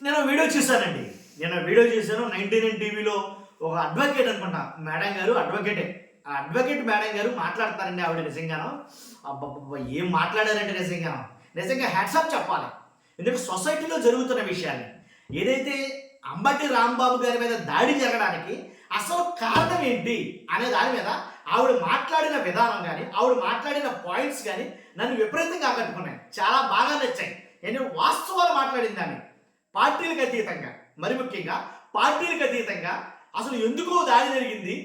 నేను వీడియో చూశానండి. నేను వీడియో చూశాను. 99 టీవీలో ఒక అడ్వకేట్ అనుకుంటా మేడం గారు అడ్వకేటే. ఆ అడ్వకేట్ మేడం గారు మాట్లాడతారండి ఆవిడ నిజంగాను. అబ్బబ్బబ్బా! ఏం మాట్లాడారంటే నిజంగాను. నిజంగా హ్యాట్స్ ఆఫ్ చెప్పాలి. ఎందుకంటే సొసైటీలో జరుగుతున్న విషయాన్ని. ఏదైతే అంబటి రాంబాబు గారి మీద దాడి జరగడానికి అసలు కారణం ఏంటి అనే దాని మీద ఆవిడ మాట్లాడిన విధానం గాని, ఆవిడ మాట్లాడిన పాయింట్స్ గాని నన్ను విపరీతంగా ఆకట్టుకున్నాయి. చాలా బాగా నచ్చాయి. నేను వాస్తవాలు మాట్లాడింది ఆమె. పార్టీలకు అతీతంగా, మరి ముఖ్యంగా పార్టీలకు అతీతంగా అసలు ఎందుకు దాడి జరిగింది,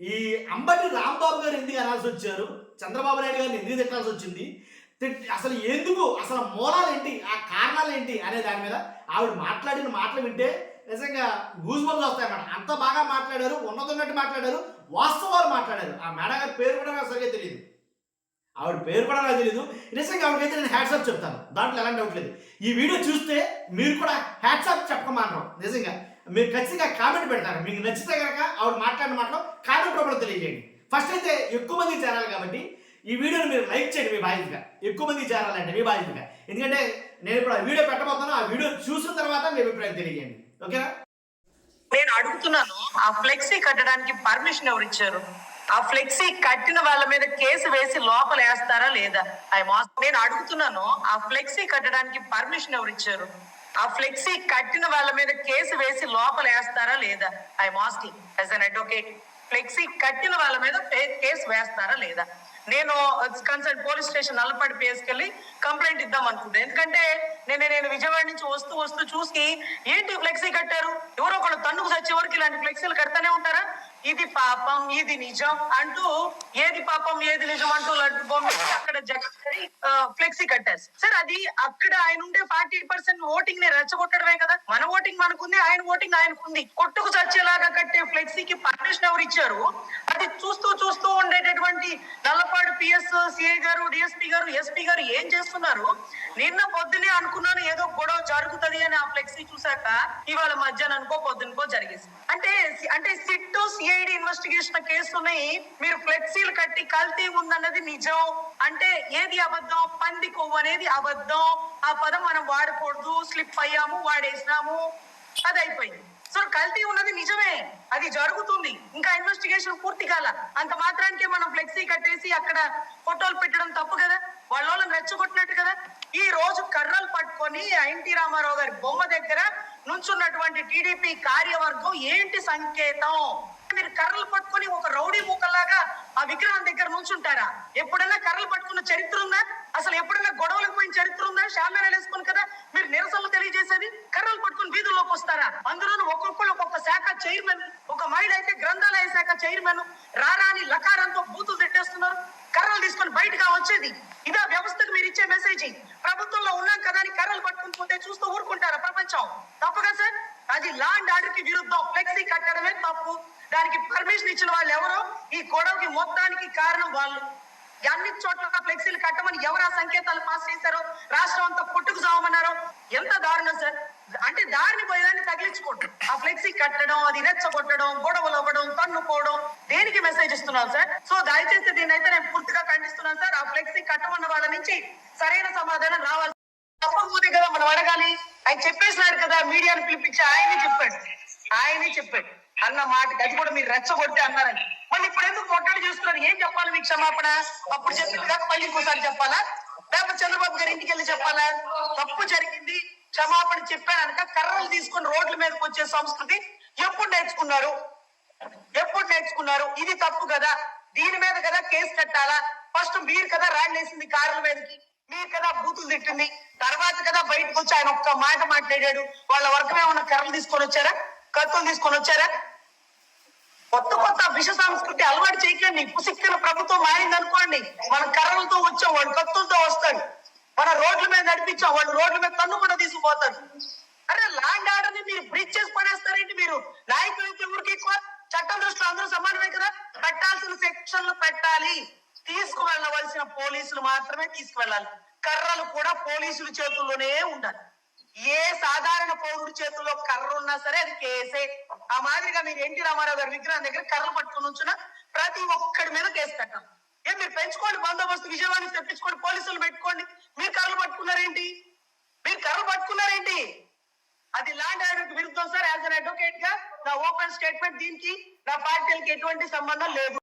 ఈ అంబటి రాంబాబు గారు ఎందుకు అనాల్సి వచ్చారు, చంద్రబాబు నాయుడు గారిని ఎందుకు తిట్టాల్సి వచ్చింది, అసలు ఎందుకు, అసలు మూలాలు ఏంటి, ఆ కారణాలు ఏంటి అనే దాని మీద ఆవిడ మాట్లాడిన మాటలు వింటే నిజంగా గూజ్ బంప్స్ వస్తాయన్నమాట. అంత బాగా మాట్లాడారు, ఉన్నతున్నట్టు మాట్లాడారు, వాస్తవాలు మాట్లాడారు. ఆ మేడం గారి పేరు కూడా నాకు సరిగ్గా తెలియదు, ఆవిడ పేరు కూడా నాకు తెలియదు. నిజంగా ఆవిడకైతే నేను హ్యాట్సాప్ చెప్తాను, దాంట్లో ఎలాంటి డౌట్ లేదు. ఈ వీడియో చూస్తే మీరు కూడా హ్యాట్సాప్ చెప్పమన్నారు. నిజంగా మీరు ఖచ్చితంగా కామెంట్ పెడతారు. మీకు నచ్చితే కనుక ఆవిడ మాట్లాడిన మాటలో కామెంట్ రూపంలో తెలియజేయండి. ఫస్ట్ అయితే ఎక్కువ మంది చేరాలి కాబట్టి ఈ వీడియోని మీరు లైక్ చేయండి మీ బాధ్యతగా. ఎక్కువ మంది చేరాలంటే మీ బాధ్యతగా. ఎందుకంటే నేను ఇప్పుడు ఆ వీడియో పెట్టబోతాను. ఆ వీడియో చూసిన తర్వాత మీ అభిప్రాయం తెలియజేయండి. ఓకేనా? నేను అడుగుతున్నాను, ఆ ఫ్లెక్సీ కట్టడానికి పర్మిషన్ ఎవరు ఇచ్చారు? ఆ ఫ్లెక్సీ కట్టిన వాళ్ళ మీద కేసు వేసి లోపల వేస్తారా లేదా? నేను అడుగుతున్నాను, ఆ ఫ్లెక్సీ కట్టడానికి పర్మిషన్ ఎవరు ఇచ్చారు? ఆ ఫ్లెక్సీ కట్టిన వాళ్ళ మీద కేసు వేసి లోపల వేస్తారా లేదా? I'm asking as an advocate. Flexi కట్టిన వాళ్ళ మీద కేసు వేస్తారా లేదా? నేను కన్సర్న్ పోలీస్ స్టేషన్ నల్లపాటి పిఎస్కెళ్ళి కంప్లైంట్ ఇద్దాం అనుకుంటాను. ఎందుకంటే నేను విజయవాడ నుంచి వస్తూ చూసి ఏంటి ఫ్లెక్సీ కట్టారు, ఎవరో ఒకళ్ళు తన్నుకు చచ్చే వరకు ఇలాంటి ఫ్లెక్సీలు కడతానే ఉంటారా? ఇది పాపం ఇది నిజం అంటూ, ఏది పాపం ఏది నిజం అంటూ అక్కడ ఫ్లెక్సీ కట్టారు సార్. అది అక్కడ ఆయన ఉండే 40% ఓటింగ్ ని రెచ్చగొట్టడమే కదా. మన ఓటింగ్ మనకుంది, ఆయన ఓటింగ్ ఆయనకుంది. కొట్టుకు చచ్చేలాగా కట్టే ఫ్లెక్సీకి పర్మిషన్ ఎవరు ఇచ్చారు? అది చూస్తూ ఉండేటటువంటి నల్లపాడు పిఎస్, సిఐ గారు, డిఎస్పీ గారు, ఎస్పీ గారు ఏం చేస్తున్నారు? నిన్న పొద్దునే అనుకున్నాను ఏదో గొడవ జరుగుతుంది అని, ఆ ఫ్లెక్సీ చూసాక ఇవాళ మధ్యాహ్నానికో పొద్దునకో జరిగేసి అంటే సిట్టు సిఐడి ఇన్వెస్టిగేషన్ కేసుని మీరు ఫ్లెక్సీలు కట్టి కల్తీ ఉందన్నది నిజం అంటే ఏది అబద్ధం? పంది కొవ్వు అనేది అబద్ధం. ఆ పదం మనం వాడకూడదు, స్లిప్ అయ్యాము, వాడేసినాము, అది అయిపోయింది. సో కల్తీ ఉన్నది నిజమే, అది జరుగుతుంది, ఇంకా ఇన్వెస్టిగేషన్ పూర్తి కాల. అంత మాత్రానికే మనం ఫ్లెక్సీ కట్టేసి అక్కడ ఫోటోలు పెట్టడం తప్పు కదా, వాళ్ళని రెచ్చగొట్టినట్టు కదా. ఈ రోజు కర్రలు పట్టుకొని ఎన్టీ రామారావు గారి బొమ్మ దగ్గర నుంచున్నటువంటి టీడీపీ కార్యవర్గం ఏంటి సంకేతం? మీరు కర్రలు పట్టుకొని ఒక రౌడీ మూకల్లాగా ఆ విగ్రహం దగ్గర నుంచుంటారా? ఎప్పుడైనా కర్రలు పట్టుకున్న చరిత్ర ఉందా? అసలు ఎప్పుడైనా గొడవలకు పోయిన చరిత్ర ఉందా? షామ్యానాలు వేసుకుని కదా మీరు నిరసనలు తెలియజేసేది. కర్రలు పట్టుకుని వీధుల్లోకి వస్తారా? అందులోనూ ఒక్కొక్కరు ఒక్కొక్క శాఖ చైర్మన్, ఒక మహిళ అయితే గ్రంథాలయ శాఖ చైర్మన్ రారాని లకారంతో బూతులు తిట్టేస్తున్నారు. కర్రలు తీసుకొని బయటగా వచ్చేది ఇదా వ్యవస్థకు మీరు ఇచ్చే మెసేజ్? ప్రభుత్వంలో ఉన్నాం కదా అని కర్రలు పట్టుకుని పోతే చూస్తూ ఊరుకుంటారా ప్రపంచం? తప్పుగా సార్, అది లా అండ్ ఆర్డర్ కి విరుద్ధం. ఫ్లెక్సీ కట్టడమే తప్పు. దానికి పర్మిషన్ ఇచ్చిన వాళ్ళు ఎవరో, ఈ గొడవకి మొత్తానికి కారణం వాళ్ళు. అన్ని చోట్ల ఫ్లెక్సీలు కట్టమని ఎవరు ఆ సంకేతాలు పాస్ చేశారో, రాష్ట్రం అంతా పుట్టుకు సావమన్నారో, ఎంత దారుణం సార్. అంటే దారిని పోయేదాన్ని తగిలించుకోవడం, ఆ ఫ్లెక్సీ కట్టడం, అది రెచ్చగొట్టడం, గొడవలు అవ్వడం, తన్నుకోవడం, దేనికి మెసేజ్ ఇస్తున్నాం సార్? సో దయచేసి దీన్ని అయితే నేను పూర్తిగా ఖండిస్తున్నాను సార్. ఆ ఫ్లెక్సీ కట్టమన్న వాళ్ళ నుంచి సరైన సమాధానం రావాలి. తప్పకపోతే కదా మనం అడగాలి. ఆయన చెప్పేసినారు కదా, మీడియాను పిలిపించి ఆయనే చెప్పాడు అన్న మాటకి అది కూడా మీరు రెచ్చగొట్టి అన్నారని. మళ్ళీ ఇప్పుడు ఎందుకు మొట్టడి చేస్తున్నారు? ఏం చెప్పాలి మీకు క్షమాపణ? అప్పుడు చెప్పింది కాక మళ్ళీ ఇంకోసారి చెప్పాలా? లేకపోతే చంద్రబాబు గారి ఇంటికి వెళ్ళి చెప్పాలా? తప్పు జరిగింది, క్షమాపణ చెప్పానక కర్రలు తీసుకొని రోడ్ల మీదకి వచ్చే సంస్కృతి ఎప్పుడు నేర్చుకున్నారు? ఇది తప్పు కదా. దీని మీద కదా కేసు కట్టాలా? ఫస్ట్ మీరు కదా రాళ్ళేసింది కార్ల మీదకి, మీరు కదా బూతులు తిట్టింది, తర్వాత కదా బయటకు వచ్చి ఆయన ఒక్క మాట మాట్లాడాడు. వాళ్ళ వర్గం ఏమన్నా కర్రలు తీసుకొని వచ్చారా, కత్తులు తీసుకొని వచ్చారా? కొత్త విష సంస్కృతి అలవాటు చేయకండి. పుసిక్కిన ప్రభుత్వం మారింది అనుకోండి, మన కర్రలతో వచ్చాం, వాడు కత్తులతో వస్తాడు. మన రోడ్ల మీద నడిపించాం, వాడు రోడ్ల మీద తన్ను కూడా తీసుకుపోతాడు. అరే ల్యాండ్ ఆర్డర్ ని మీరు బ్రిడ్జ్ చేసి పడేస్తారేంటి? మీరు నాయకులు అయితే ఊరికి ఎక్కువ, చట్టం దృష్టిలో అందరూ సమానమే కదా. పెట్టాల్సిన సెక్షన్లు పెట్టాలి, తీసుకువెళ్ళవలసిన పోలీసులు మాత్రమే తీసుకువెళ్ళాలి. కర్రలు కూడా పోలీసుల చేతుల్లోనే ఉండాలి. ఏ సాధారణ పౌరుడి చేతుల్లో కర్ర ఉన్నా సరే అది కేసే. ఆ మాదిరిగా మీరు ఎన్టీ రామారావు గారి విగ్రహం దగ్గర కర్రలు పట్టుకుని ఉంచున్న ప్రతి ఒక్కడి మీద కేసు కట్టాలి. మీరు పెంచుకోండి, బందోబస్తు విజయవాడ నుంచి తెప్పించుకోండి, పోలీసులు పెట్టుకోండి. మీరు కర్రలు పట్టుకున్నారేంటి? అది ల్యాండ్ ఆర్డర్ విరుద్ధం సార్. యాజ్ అన్ అడ్వకేట్ గా నా ఓపెన్ స్టేట్మెంట్, దీనికి నా పార్టీలకి ఎటువంటి సంబంధం లేదు.